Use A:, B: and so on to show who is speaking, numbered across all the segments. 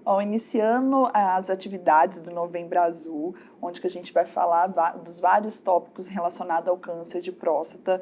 A: Bom, iniciando as atividades do Novembro Azul, onde que a gente vai falar dos vários tópicos relacionados ao câncer de próstata.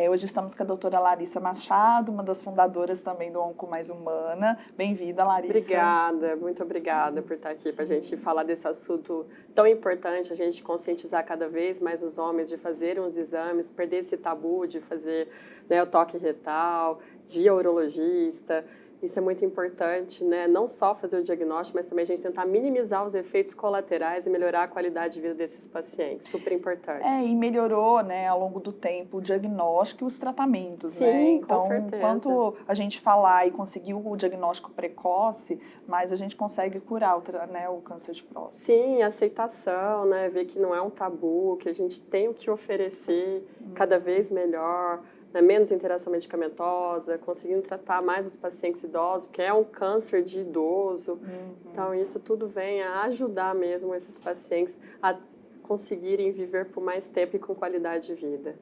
A: Hoje estamos com a doutora Larissa Machado, uma das fundadoras também do Onco Mais Humana. Bem-vinda, Larissa.
B: Obrigada, muito obrigada por estar aqui para a gente falar desse assunto tão importante, a gente conscientizar cada vez mais os homens de fazerem os exames, perder esse tabu de fazer, né, o toque retal, de ir ao urologista. Isso é muito importante, né? Não só fazer o diagnóstico, mas também a gente tentar minimizar os efeitos colaterais e melhorar a qualidade de vida desses pacientes. Super importante.
A: E melhorou, né, ao longo do tempo o diagnóstico e os tratamentos,
B: Sim,
A: né? Então,
B: com certeza.
A: quanto a gente falar e conseguir o diagnóstico precoce, mais a gente consegue curar o câncer de próstata.
B: Sim, aceitação, né? Ver que não é um tabu, que a gente tem o que oferecer cada vez melhor. Menos interação medicamentosa, conseguindo tratar mais os pacientes idosos, porque é um câncer de idoso. Então, isso tudo vem a ajudar mesmo esses pacientes a conseguirem viver por mais tempo e com qualidade de vida.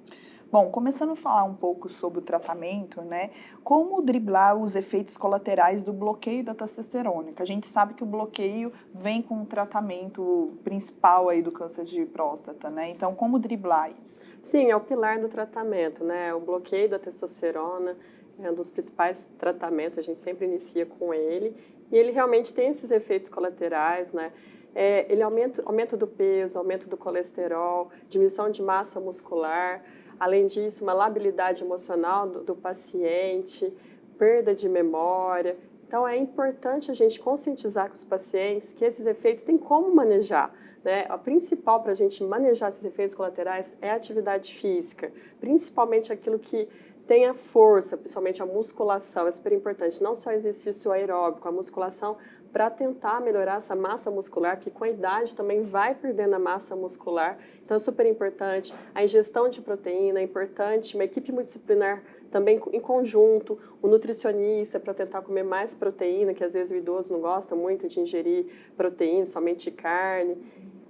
A: Bom, começando a falar um pouco sobre o tratamento, né? Como driblar os efeitos colaterais do bloqueio da testosterona? Que a gente sabe que o bloqueio vem com o tratamento principal aí do câncer de próstata, né? Então, como driblar isso?
B: Sim, é o pilar do tratamento, né? O bloqueio da testosterona é um dos principais tratamentos, a gente sempre inicia com ele. E ele realmente tem esses efeitos colaterais, né? Ele aumento do peso, aumento do colesterol, diminuição de massa muscular. Além disso, uma labilidade emocional do paciente, perda de memória. Então, é importante a gente conscientizar com os pacientes que esses efeitos têm como manejar. Né? O principal para a gente manejar esses efeitos colaterais é a atividade física, principalmente aquilo que tem a força, principalmente a musculação, é super importante. Não só exercício aeróbico, a musculação para tentar melhorar essa massa muscular, que com a idade também vai perdendo a massa muscular. Então é super importante. A ingestão de proteína é importante, uma equipe multidisciplinar também em conjunto, o nutricionista para tentar comer mais proteína, que às vezes o idoso não gosta muito de ingerir proteína, somente carne,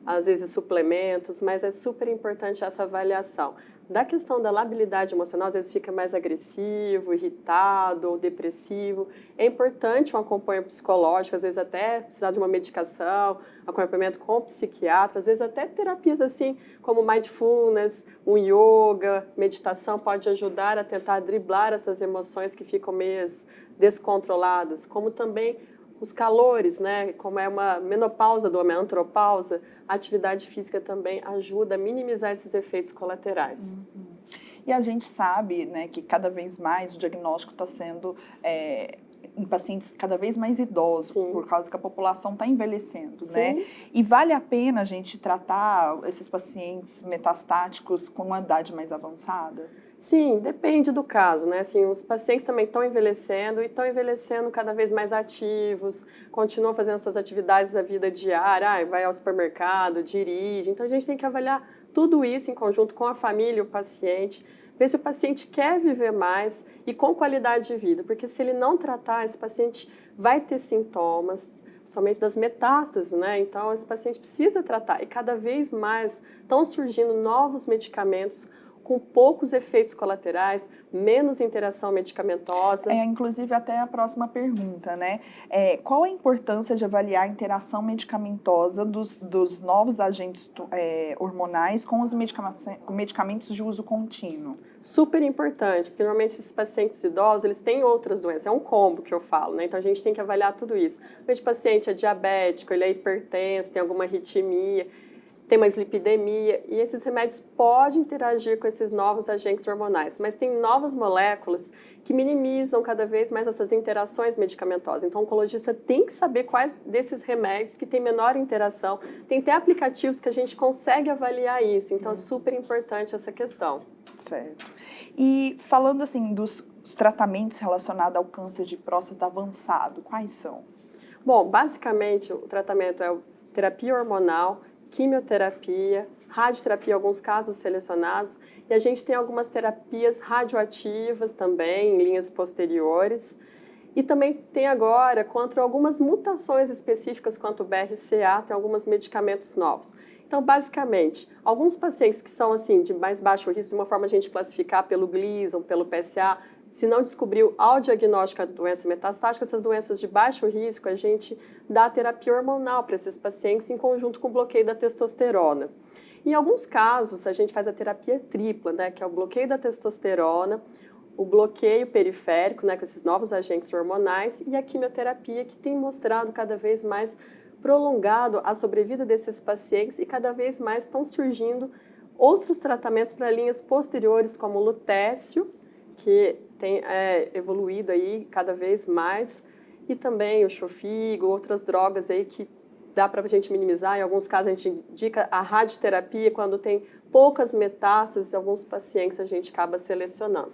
B: às vezes suplementos, mas é super importante essa avaliação. Da questão da labilidade emocional, às vezes fica mais agressivo, irritado ou depressivo. É importante um acompanhamento psicológico, às vezes até precisar de uma medicação, acompanhamento com o psiquiatra, às vezes até terapias assim como mindfulness, um yoga, meditação pode ajudar a tentar driblar essas emoções que ficam meio descontroladas, como também os calores, né? Como é uma menopausa do homem, a andropausa, a atividade física também ajuda a minimizar esses efeitos colaterais.
A: E a gente sabe, né, que cada vez mais o diagnóstico está sendo em pacientes cada vez mais idosos,
B: Sim.
A: Por causa que a população está envelhecendo,
B: Sim.
A: né? E vale a pena a gente tratar esses pacientes metastáticos com uma idade mais avançada?
B: Sim, depende do caso, né? Assim, os pacientes também estão envelhecendo e estão envelhecendo cada vez mais ativos, continuam fazendo suas atividades da vida diária, vai ao supermercado, dirige. Então, a gente tem que avaliar tudo isso em conjunto com a família e o paciente, ver se o paciente quer viver mais e com qualidade de vida, porque se ele não tratar, esse paciente vai ter sintomas, somente das metástases, né? Então, esse paciente precisa tratar e cada vez mais estão surgindo novos medicamentos com poucos efeitos colaterais, menos interação medicamentosa.
A: Inclusive, até a próxima pergunta, né? Qual a importância de avaliar a interação medicamentosa dos novos agentes hormonais com os medicamentos de uso contínuo?
B: Super importante, porque normalmente esses pacientes idosos, eles têm outras doenças, é um combo que eu falo, né? Então a gente tem que avaliar tudo isso. O paciente é diabético, ele é hipertenso, tem alguma arritmia, tem uma dislipidemia, e esses remédios podem interagir com esses novos agentes hormonais, mas tem novas moléculas que minimizam cada vez mais essas interações medicamentosas. Então, o oncologista tem que saber quais desses remédios que têm menor interação. Tem até aplicativos que a gente consegue avaliar isso, então é super importante essa questão.
A: Certo. E falando assim dos tratamentos relacionados ao câncer de próstata avançado, quais são?
B: Bom, basicamente o tratamento é terapia hormonal, quimioterapia, radioterapia, em alguns casos selecionados, e a gente tem algumas terapias radioativas também, em linhas posteriores, e também tem agora, contra algumas mutações específicas quanto o BRCA, tem alguns medicamentos novos. Então, basicamente, alguns pacientes que são assim de mais baixo risco, de uma forma a gente classificar pelo Gleason, pelo PSA, Se não descobriu ao diagnóstico a doença metastática, essas doenças de baixo risco, a gente dá terapia hormonal para esses pacientes em conjunto com o bloqueio da testosterona. Em alguns casos, a gente faz a terapia tripla, né, que é o bloqueio da testosterona, o bloqueio periférico, né, com esses novos agentes hormonais, e a quimioterapia, que tem mostrado cada vez mais prolongado a sobrevida desses pacientes e cada vez mais estão surgindo outros tratamentos para linhas posteriores, como o lutécio, que tem evoluído aí cada vez mais, e também o Xofigo, outras drogas aí que dá para a gente minimizar. Em alguns casos a gente indica a radioterapia quando tem poucas metástases, alguns pacientes a gente acaba selecionando.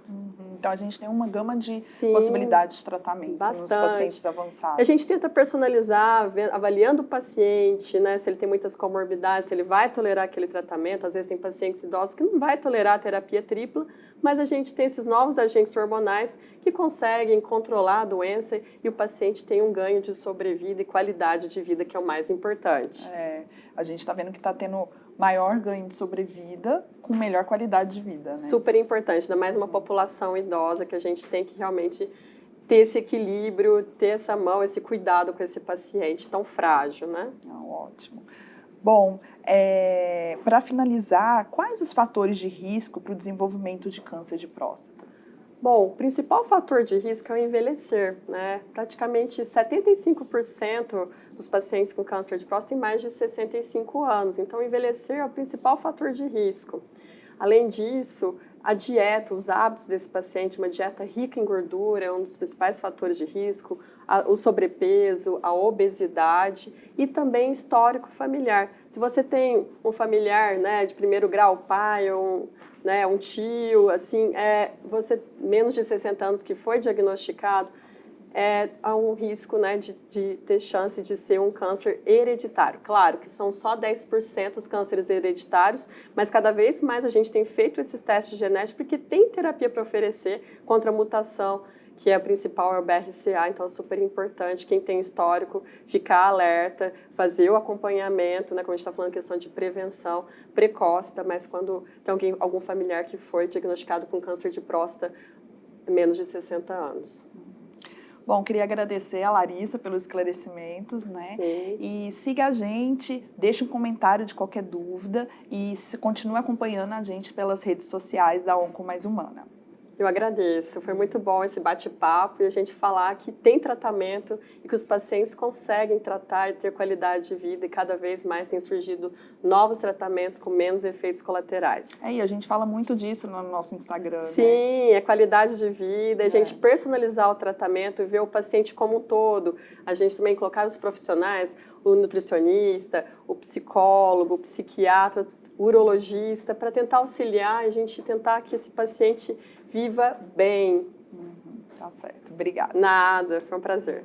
A: Então a gente tem uma gama de possibilidades de tratamento nos pacientes avançados.
B: A gente tenta personalizar, avaliando o paciente, né, se ele tem muitas comorbidades, se ele vai tolerar aquele tratamento. Às vezes tem pacientes idosos que não vai tolerar a terapia tripla, mas a gente tem esses novos agentes hormonais que conseguem controlar a doença e o paciente tem um ganho de sobrevida e qualidade de vida, que é o mais importante.
A: A gente está vendo que está tendo maior ganho de sobrevida com melhor qualidade de vida, né?
B: Super importante, ainda mais uma população idosa, que a gente tem que realmente ter esse equilíbrio, ter essa mão, esse cuidado com esse paciente tão frágil, né?
A: Ótimo. Bom, para finalizar, quais os fatores de risco para o desenvolvimento de câncer de próstata?
B: Bom, o principal fator de risco é o envelhecer, né? Praticamente 75% dos pacientes com câncer de próstata têm mais de 65 anos. Então, envelhecer é o principal fator de risco. Além disso, a dieta, os hábitos desse paciente, uma dieta rica em gordura é um dos principais fatores de risco, o sobrepeso, a obesidade e também histórico familiar. Se você tem um familiar, né, de primeiro grau, pai ou um tio, assim, você menos de 60 anos que foi diagnosticado, há um risco, né, de ter chance de ser um câncer hereditário. Claro que são só 10% os cânceres hereditários, mas cada vez mais a gente tem feito esses testes genéticos porque tem terapia para oferecer contra a mutação, que é a principal, é o BRCA, então é super importante quem tem histórico ficar alerta, fazer o acompanhamento, né, como a gente está falando, questão de prevenção precoce, mas quando tem algum familiar que foi diagnosticado com câncer de próstata menos de 60 anos.
A: Bom, queria agradecer a Larissa pelos esclarecimentos, né?
B: Sim.
A: E siga a gente, deixe um comentário de qualquer dúvida e continue acompanhando a gente pelas redes sociais da Onco Mais Humana.
B: Eu agradeço, foi muito bom esse bate-papo e a gente falar que tem tratamento e que os pacientes conseguem tratar e ter qualidade de vida e cada vez mais tem surgido novos tratamentos com menos efeitos colaterais.
A: E a gente fala muito disso no nosso Instagram.
B: Sim,
A: né?
B: É qualidade de vida, a gente personalizar o tratamento e ver o paciente como um todo. A gente também colocar os profissionais, o nutricionista, o psicólogo, o psiquiatra, o urologista, para tentar auxiliar, a gente tentar que esse paciente viva bem.
A: Tá certo. Obrigada.
B: Nada, foi um prazer.